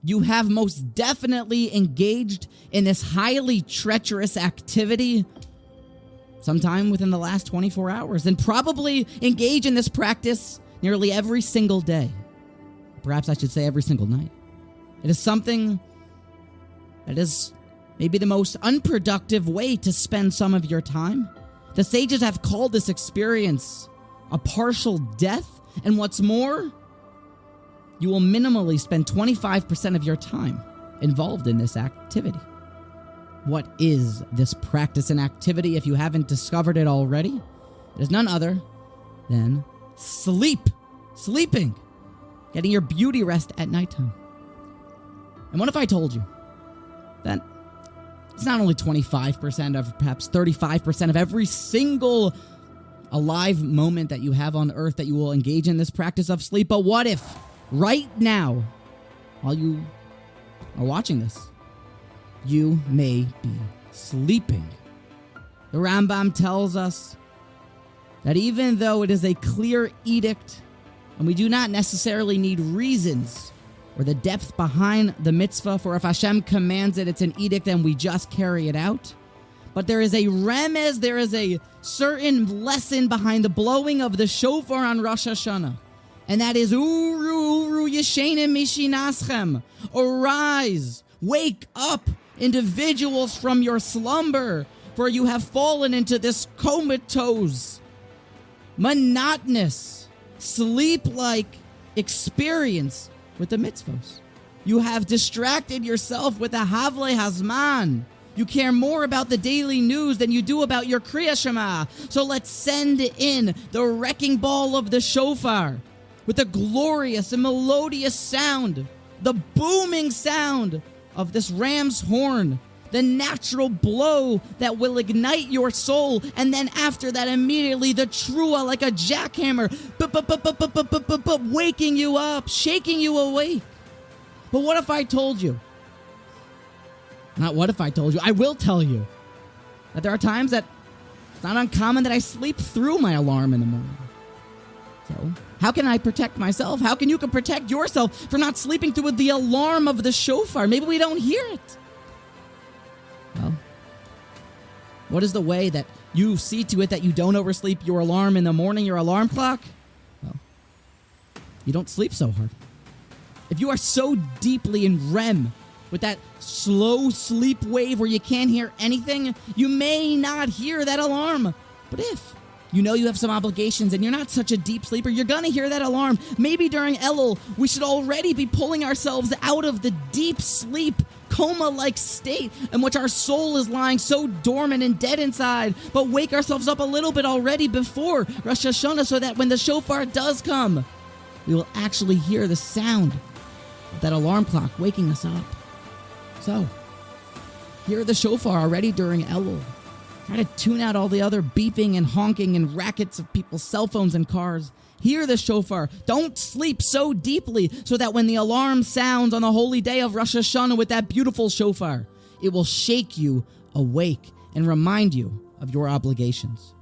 you have most definitely engaged in this highly treacherous activity sometime within the last 24 hours, and probably engage in this practice nearly every single day. Perhaps I should say every single night. It is something that is maybe the most unproductive way to spend some of your time. The sages have called this experience a partial death, and what's more, you will minimally spend 25% of your time involved in this activity. What is this practice and activity if you haven't discovered it already? It is none other than sleeping, getting your beauty rest at nighttime. And what if I told you that it's not only 25% of perhaps 35% of every single alive moment that you have on earth that you will engage in this practice of sleep, but what if right now, while you are watching this, you may be sleeping? The Rambam tells us that even though it is a clear edict and we do not necessarily need reasons or the depth behind the mitzvah, for if Hashem commands it, it's an edict and we just carry it out. But there is a remez, there is a certain lesson behind the blowing of the shofar on Rosh Hashanah. And that is, Uru yeshenim mishinaschem. Arise, wake up, individuals, from your slumber, for you have fallen into this comatose, monotonous, sleep-like experience with the mitzvos. You have distracted yourself with the havle hazman. You care more about the daily news than you do about your Kriya Shema. So let's send in the wrecking ball of the shofar with the glorious and melodious sound, the booming sound of this ram's horn, the natural blow that will ignite your soul, and then after that, immediately the trua like a jackhammer, waking you up, shaking you awake. But what if I told you? Not what if I told you, I will tell you that there are times that it's not uncommon that I sleep through my alarm in the morning. So, how can I protect myself? How can you protect yourself from not sleeping through the alarm of the shofar? Maybe we don't hear it. Well, what is the way that you see to it that you don't oversleep your alarm in the morning, your alarm clock? Well, you don't sleep so hard. If you are so deeply in REM, with that slow sleep wave where you can't hear anything, you may not hear that alarm. But if you know you have some obligations and you're not such a deep sleeper, you're going to hear that alarm. Maybe during Elul, we should already be pulling ourselves out of the deep sleep, coma-like state in which our soul is lying so dormant and dead inside, but wake ourselves up a little bit already before Rosh Hashanah so that when the shofar does come, we will actually hear the sound of that alarm clock waking us up. So, hear the shofar already during Elul. Try to tune out all the other beeping and honking and rackets of people's cell phones and cars. Hear the shofar. Don't sleep so deeply so that when the alarm sounds on the holy day of Rosh Hashanah with that beautiful shofar, it will shake you awake and remind you of your obligations.